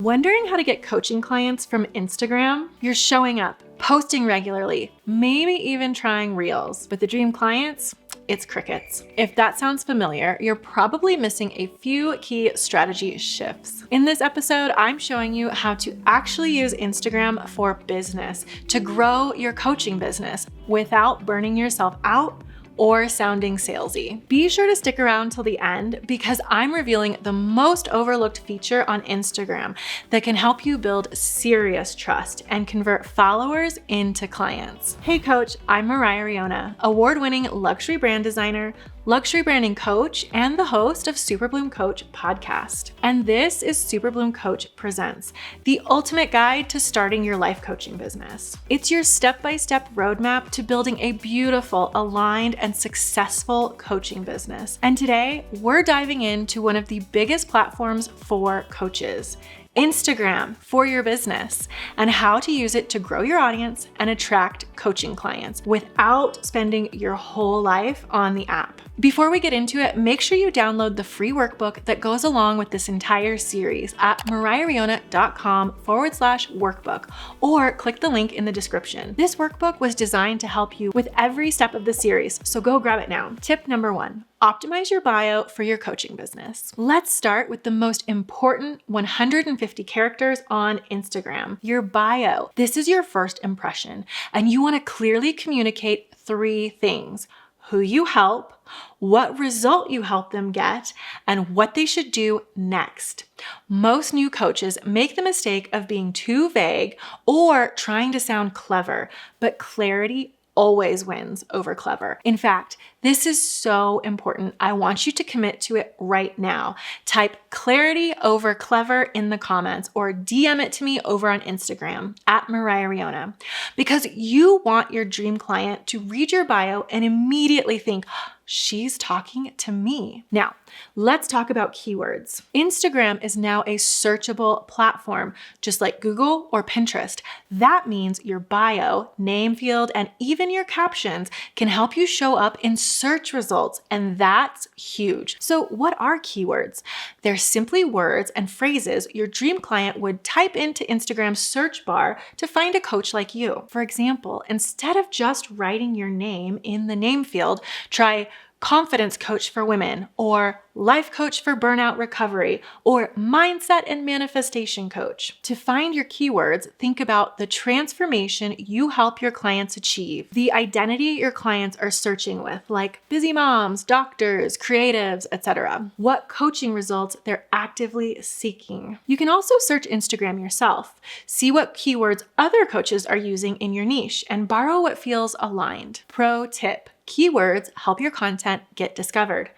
Wondering how to get coaching clients from Instagram? You're showing up, posting regularly, maybe even trying reels. But the dream clients? It's crickets. If that sounds familiar, you're probably missing a few key strategy shifts. In this episode, I'm showing you how to actually use Instagram for business to grow your coaching business without burning yourself out or sounding salesy. Be sure to stick around till the end because I'm revealing the most overlooked feature on Instagram that can help you build serious trust and convert followers into clients. Hey coach, I'm Moriah Riona, award-winning luxury brand designer, luxury branding coach, and the host of Super Bloom Coach podcast. And this is Super Bloom Coach Presents, the ultimate guide to starting your life coaching business. It's your step-by-step roadmap to building a beautiful, aligned, and successful coaching business. And today, we're diving into one of the biggest platforms for coaches, Instagram for your business, and how to use it to grow your audience and attract coaching clients without spending your whole life on the app. Before we get into it, make sure you download the free workbook that goes along with this entire series at mariahriona.com/workbook, or click the link in the description. This workbook was designed to help you with every step of the series, so go grab it now. Tip number 1. Optimize your bio for your coaching business. Let's start with the most important 150 characters on Instagram, your bio. This is your first impression, and you want to clearly communicate 3 things: who you help, what result you help them get, and what they should do next. Most new coaches make the mistake of being too vague or trying to sound clever, but clarity always wins over clever. In fact, this is so important. I want you to commit to it right now. Type clarity over clever in the comments or DM it to me over on Instagram at Moriah Riona, because you want your dream client to read your bio and immediately think, she's talking to me. Now, let's talk about keywords. Instagram is now a searchable platform, just like Google or Pinterest. That means your bio, name field, and even your captions can help you show up in search results, and that's huge. So what are keywords? They're simply words and phrases your dream client would type into Instagram's search bar to find a coach like you. For example, instead of just writing your name in the name field, try confidence coach for women, or life coach for burnout recovery, or mindset and manifestation coach. To find your keywords, think about the transformation you help your clients achieve, the identity your clients are searching with, like busy moms, doctors, creatives, etc. What coaching results they're actively seeking. You can also search Instagram yourself. See what keywords other coaches are using in your niche and borrow what feels aligned. Pro tip: keywords help your content get discovered.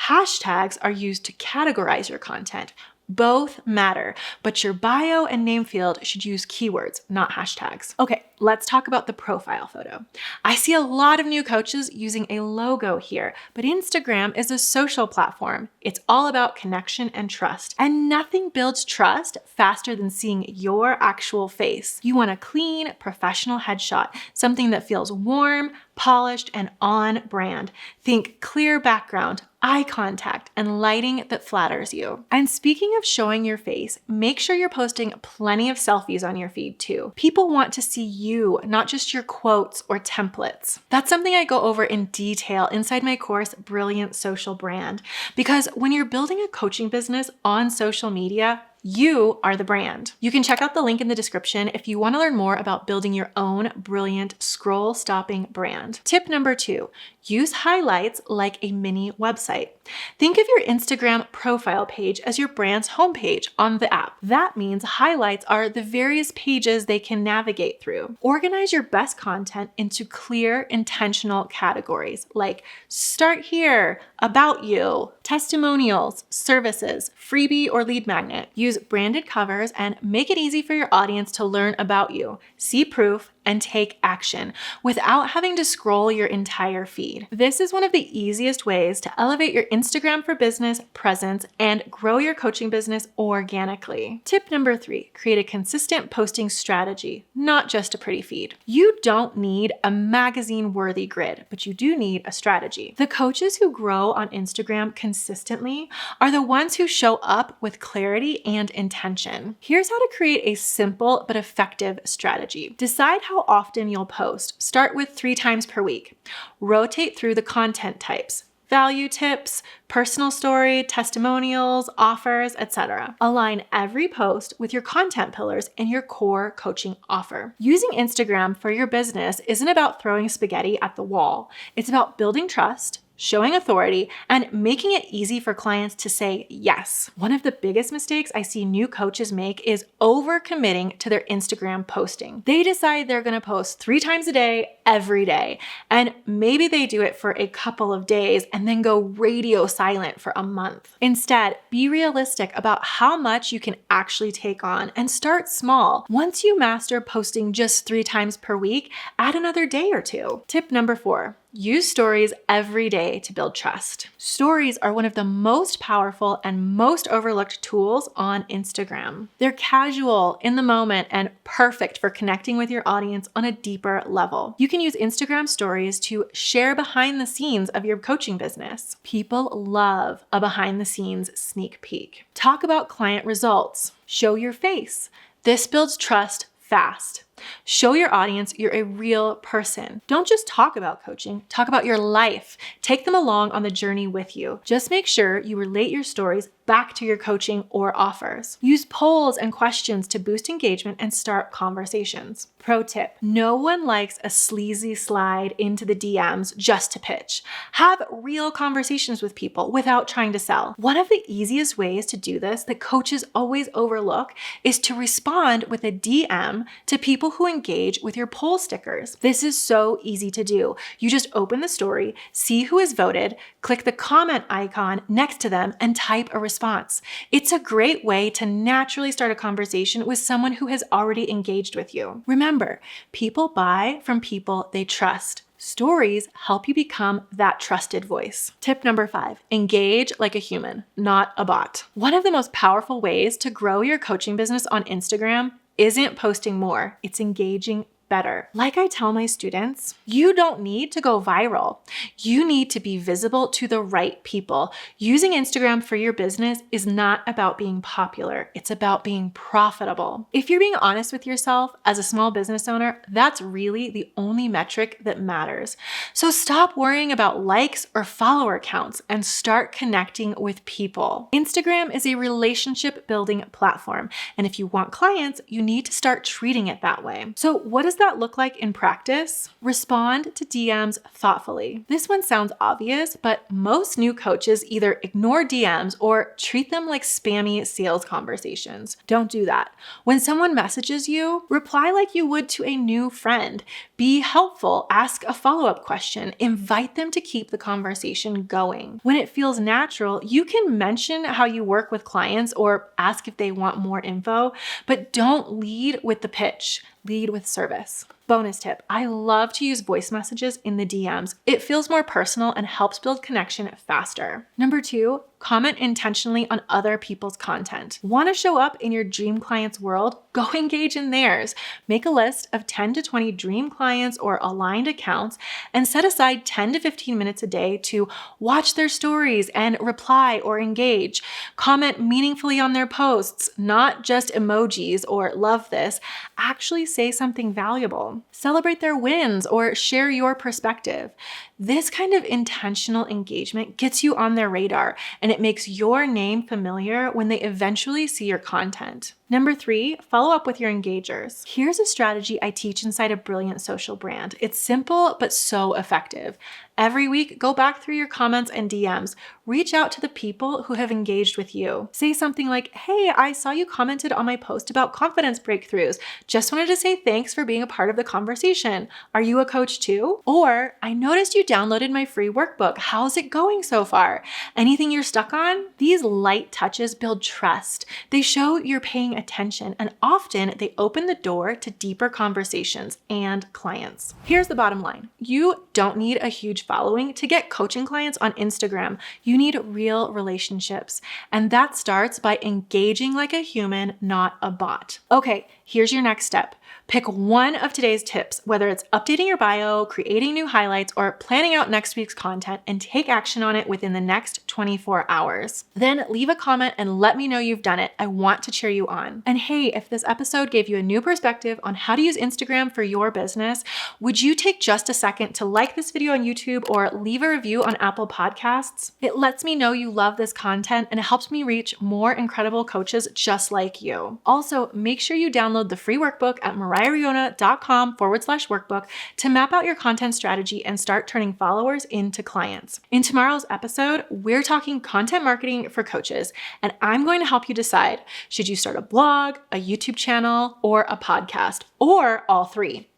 Hashtags are used to categorize your content. Both matter, but your bio and name field should use keywords, not hashtags. Okay, let's talk about the profile photo. I see a lot of new coaches using a logo here, but Instagram is a social platform. It's all about connection and trust, and nothing builds trust faster than seeing your actual face. You want a clean, professional headshot, something that feels warm, polished, and on brand. Think clear background, eye contact, and lighting that flatters you. And speaking of showing your face, make sure you're posting plenty of selfies on your feed too. People want to see you, not just your quotes or templates. That's something I go over in detail inside my course, Brilliant Social Brand, because when you're building a coaching business on social media, you are the brand. You can check out the link in the description if you want to learn more about building your own brilliant scroll-stopping brand. Tip number 2, use highlights like a mini website. Think of your Instagram profile page as your brand's homepage on the app. That means highlights are the various pages they can navigate through. Organize your best content into clear, intentional categories like start here, about you, testimonials, services, freebie or lead magnet. Use branded covers and make it easy for your audience to learn about you, see proof, and take action without having to scroll your entire feed. This is one of the easiest ways to elevate your Instagram for business presence and grow your coaching business organically. Tip number 3, create a consistent posting strategy, not just a pretty feed. You don't need a magazine-worthy grid, but you do need a strategy. The coaches who grow on Instagram consistently are the ones who show up with clarity and intention. Here's how to create a simple but effective strategy. Decide how often you'll post. Start with 3 times per week. Rotate through the content types: value tips, personal story, testimonials, offers, etc. Align every post with your content pillars and your core coaching offer. Using Instagram for your business isn't about throwing spaghetti at the wall. It's about building trust, showing authority, and making it easy for clients to say yes. One of the biggest mistakes I see new coaches make is overcommitting to their Instagram posting. They decide they're gonna post 3 times a day, every day, and maybe they do it for a couple of days and then go radio silent for a month. Instead, be realistic about how much you can actually take on and start small. Once you master posting just 3 times per week, add another day or 2. Tip number 4. Use stories every day to build trust. Stories are one of the most powerful and most overlooked tools on Instagram. They're casual, in the moment, and perfect for connecting with your audience on a deeper level. You can use Instagram stories to share behind the scenes of your coaching business. People love a behind the scenes sneak peek. Talk about client results. Show your face. This builds trust fast. Show your audience you're a real person. Don't just talk about coaching, talk about your life. Take them along on the journey with you. Just make sure you relate your stories back to your coaching or offers. Use polls and questions to boost engagement and start conversations. Pro tip: no one likes a sleazy slide into the DMs just to pitch. Have real conversations with people without trying to sell. One of the easiest ways to do this that coaches always overlook is to respond with a DM to people who engage with your poll stickers. This is so easy to do. You just open the story, see who has voted, click the comment icon next to them, and type a response. It's a great way to naturally start a conversation with someone who has already engaged with you. Remember, people buy from people they trust. Stories help you become that trusted voice. Tip number 5, engage like a human, not a bot. One of the most powerful ways to grow your coaching business on Instagram isn't posting more, it's engaging better. Like I tell my students, you don't need to go viral. You need to be visible to the right people. Using Instagram for your business is not about being popular. It's about being profitable. If you're being honest with yourself as a small business owner, that's really the only metric that matters. So stop worrying about likes or follower counts and start connecting with people. Instagram is a relationship building platform. And if you want clients, you need to start treating it that way. So what does that look like in practice? Respond to DMs thoughtfully. This one sounds obvious, but most new coaches either ignore DMs or treat them like spammy sales conversations. Don't do that. When someone messages you, reply like you would to a new friend. Be helpful, ask a follow-up question, invite them to keep the conversation going. When it feels natural, you can mention how you work with clients or ask if they want more info, but don't lead with the pitch. Lead with service. Bonus tip: I love to use voice messages in the DMs. It feels more personal and helps build connection faster. Number 2, comment intentionally on other people's content. Want to show up in your dream client's world? Go engage in theirs. Make a list of 10 to 20 dream clients or aligned accounts and set aside 10 to 15 minutes a day to watch their stories and reply or engage. Comment meaningfully on their posts, not just emojis or love this. Actually say something valuable. Celebrate their wins or share your perspective. This kind of intentional engagement gets you on their radar and it makes your name familiar when they eventually see your content. Number 3, follow up with your engagers. Here's a strategy I teach inside a brilliant social brand. It's simple, but so effective. Every week, go back through your comments and DMs. Reach out to the people who have engaged with you. Say something like, "Hey, I saw you commented on my post about confidence breakthroughs. Just wanted to say thanks for being a part of the conversation. Are you a coach too?" Or, "I noticed you downloaded my free workbook. How's it going so far? Anything you're stuck on?" These light touches build trust. They show you're paying paying attention, and often they open the door to deeper conversations and clients. Here's the bottom line. You don't need a huge following to get coaching clients on Instagram. You need real relationships, and that starts by engaging like a human, not a bot. Okay, here's your next step. Pick one of today's tips, whether it's updating your bio, creating new highlights, or planning out next week's content, and take action on it within the next 24 hours. Then leave a comment and let me know you've done it. I want to cheer you on. And hey, if this episode gave you a new perspective on how to use Instagram for your business, would you take just a second to like this video on YouTube or leave a review on Apple Podcasts? It lets me know you love this content and it helps me reach more incredible coaches just like you. Also, make sure you download the free workbook at mariahriona.com/workbook to map out your content strategy and start turning followers into clients. In tomorrow's episode, we're talking content marketing for coaches, and I'm going to help you decide, should you start a blog, a YouTube channel, or a podcast, or all three?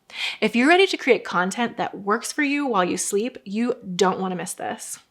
If you're ready to create content that works for you while you sleep, you don't want to miss this.